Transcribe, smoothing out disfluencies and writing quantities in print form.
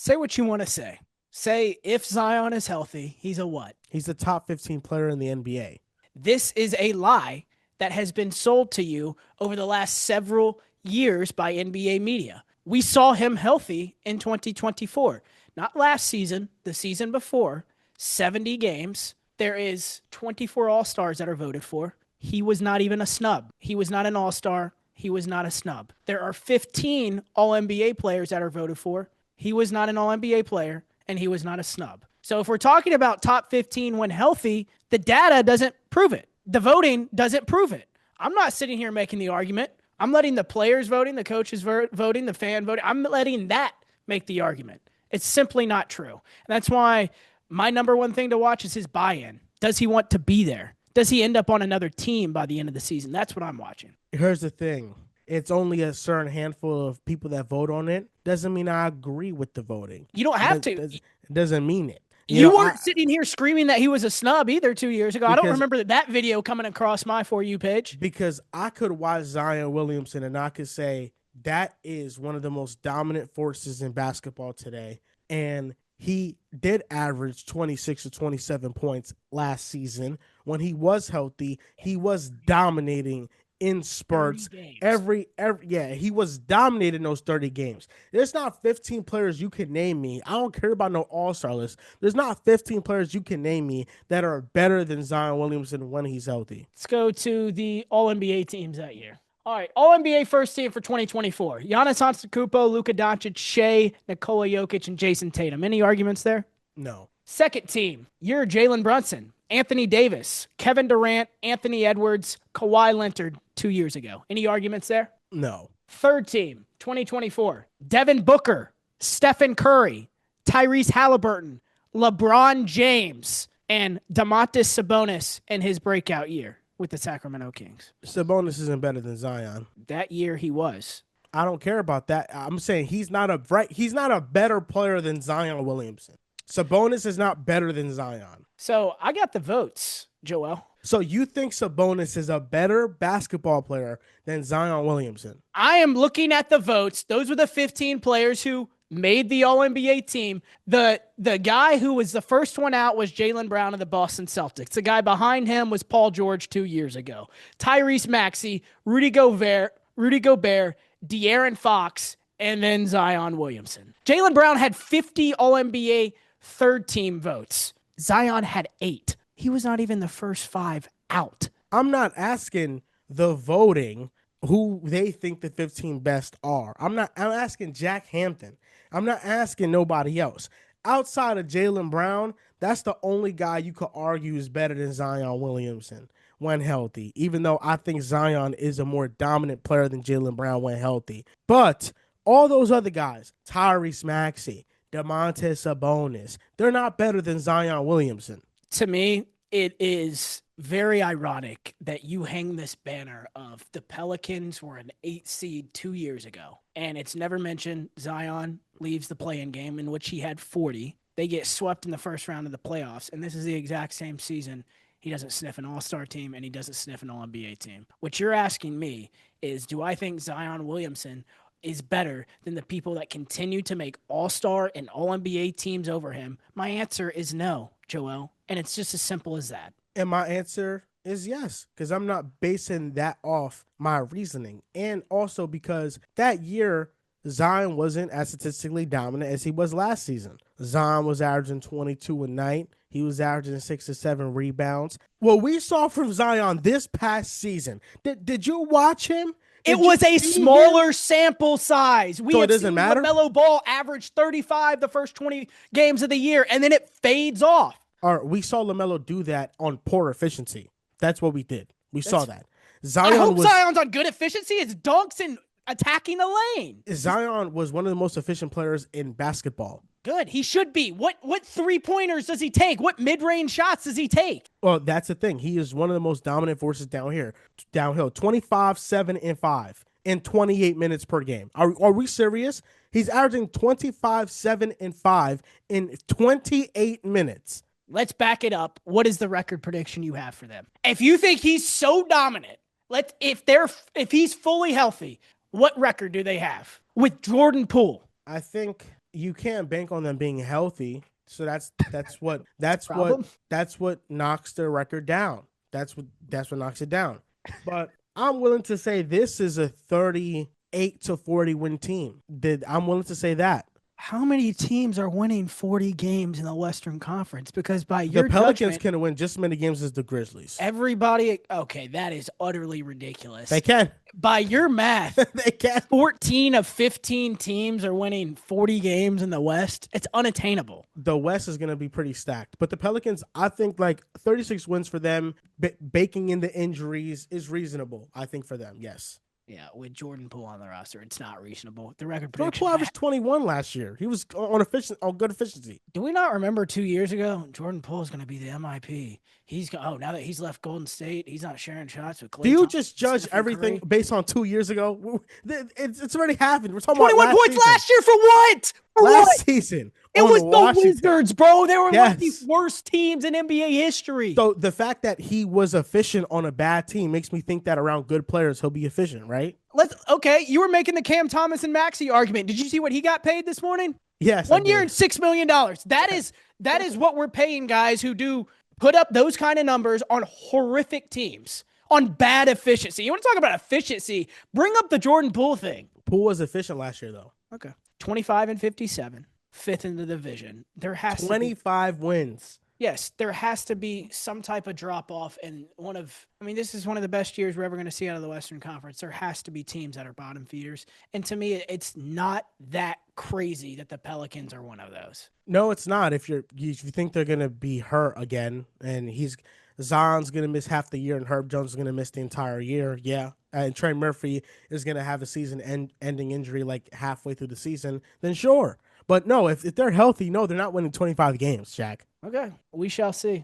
Say what you want to say. Say if Zion is healthy, he's a what? He's the top 15 player in the NBA. This is a lie that has been sold to you over the last several years by NBA media. We saw him healthy in 2024. Not last season, the season before. 70 games. There is 24 All-Stars that are voted for. He was not even a snub. He was not an All-Star. He was not a snub. There are 15 All-NBA players that are voted for. He was not an All-NBA player, and he was not a snub. So if we're talking about top 15 when healthy, the data doesn't prove it. The voting doesn't prove it. I'm not sitting here making the argument. I'm letting the players voting, the coaches voting, the fan voting. I'm letting that make the argument. It's simply not true. And that's why my number one thing to watch is his buy-in. Does he want to be there? Does he end up on another team by the end of the season? That's what I'm watching. Here's the thing. It's only a certain handful of people that vote on it. Doesn't mean I agree with the voting. You don't have to. It doesn't mean it. You weren't sitting here screaming that he was a snub either 2 years ago. I don't remember that video coming across my For You page. Because I could watch Zion Williamson and I could say that is one of the most dominant forces in basketball today. And he did average 26 to 27 points last season. When he was healthy, he was dominating in spurts. He was dominating those 30 games. There's not 15 players you can name me. I don't care about no all-star list. There's not 15 players you can name me that are better than Zion Williamson when he's healthy. Let's go to the All-NBA teams that year. All right, All-NBA first team for 2024. Giannis Antetokounmpo, Luka Doncic, Shea, Nikola Jokic, and Jason Tatum. Any arguments there? No. Second team, you're Jalen Brunson, Anthony Davis, Kevin Durant, Anthony Edwards, Kawhi Leonard 2 years ago. Any arguments there? No. Third team, 2024, Devin Booker, Stephen Curry, Tyrese Halliburton, LeBron James, and Domantas Sabonis in his breakout year with the Sacramento Kings. Sabonis isn't better than Zion. That year he was. I don't care about that. I'm saying he's not a better player than Zion Williamson. Sabonis is not better than Zion. So I got the votes, Joel. So you think Sabonis is a better basketball player than Zion Williamson? I am looking at the votes. Those were the 15 players who made the All-NBA team. The guy who was the first one out was Jaylen Brown of the Boston Celtics. The guy behind him was Paul George 2 years ago. Tyrese Maxey, Rudy Gobert, De'Aaron Fox, and then Zion Williamson. Jaylen Brown had 50 All-NBA third-team votes. Zion had 8. He was not even the first 5 out. I'm not asking the voting who they think the 15 best are. I'm asking Jack Hampton. I'm not asking nobody else. Outside of Jaylen Brown, that's the only guy you could argue is better than Zion Williamson when healthy, even though I think Zion is a more dominant player than Jaylen Brown when healthy. But all those other guys, Tyrese Maxey, Domantas Sabonis, they're not better than Zion Williamson. To me, it is very ironic that you hang this banner of the Pelicans were an 8 seed 2 years ago, and it's never mentioned Zion leaves the play-in game in which he had 40. They get swept in the first round of the playoffs, and this is the exact same season. He doesn't sniff an all-star team, and he doesn't sniff an all-NBA team. What you're asking me is, do I think Zion Williamson is better than the people that continue to make all-star and all-NBA teams over him? My answer is no, Joel, and it's just as simple as that. And my answer is yes, because I'm not basing that off my reasoning. And also because that year, Zion wasn't as statistically dominant as he was last season. Zion was averaging 22 a night. He was averaging 6 to 7 rebounds. What we saw from Zion this past season, did you watch him? It was a smaller sample size. So it doesn't matter? LaMelo Ball averaged 35 the first 20 games of the year, and then it fades off. All right, we saw LaMelo do that on poor efficiency. That's what we did. We saw that. Zion's on good efficiency. It's dunks and attacking the lane. Zion was one of the most efficient players in basketball. Good. He should be. What three-pointers does he take? What mid-range shots does he take? Well, that's the thing. He is one of the most dominant forces downhill. 25, 7, and 5 in 28 minutes per game. Are we serious? He's averaging 25, 7, and 5 in 28 minutes. Let's back it up. What is the record prediction you have for them? If you think he's so dominant, if he's fully healthy, what record do they have with Jordan Poole? I think you can't bank on them being healthy. So That's a problem. that's what knocks their record down. That's what knocks it down. But I'm willing to say this is a 38-40 win team. I'm willing to say that. How many teams are winning 40 games in the Western Conference? Because by The your Pelicans judgment, can win just as many games as the Grizzlies. everybody, okay, that is utterly ridiculous. They can. By your math, They can. 14 of 15 teams are winning 40 games in the West. It's unattainable. The West is going to be pretty stacked. But the Pelicans, I think like 36 wins for them, baking in the injuries is reasonable, I think, for them. Yes. Yeah, with Jordan Poole on the roster, it's not reasonable. The record Jordan prediction. Poole averaged 21 last year. He was on good efficiency. Do we not remember 2 years ago? Jordan Poole is going to be the MIP. Now that he's left Golden State, he's not sharing shots with Klay Do you Thompson, just judge Stephen everything Curry. based on 2 years ago? It's already happened. We're talking 21 about points last year for what? For last what? season. It on was the Washington. Wizards, bro. They were one of the Yes. worst teams in NBA history. So the fact that he was efficient on a bad team makes me think that around good players, he'll be efficient, right? You were making the Cam Thomas and Maxey argument. Did you see what he got paid this morning? Yes. 1 year and $6 million. That is what we're paying guys who do put up those kind of numbers on horrific teams, on bad efficiency. You want to talk about efficiency? Bring up the Jordan Poole thing. Poole was efficient last year, though. Okay. 25 and 57, fifth in the division. There has 25 wins. Yes, there has to be some type of drop off. And this is one of the best years we're ever going to see out of the Western Conference. There has to be teams that are bottom feeders. And to me, it's not that crazy that the Pelicans are one of those. No, it's not. If you think they're going to be hurt again, and Zion's going to miss half the year and Herb Jones is going to miss the entire year. Yeah. And Trey Murphy is going to have a season-ending injury like halfway through the season, then sure. But no, if they're healthy, no, they're not winning 25 games, Jack. Okay, we shall see.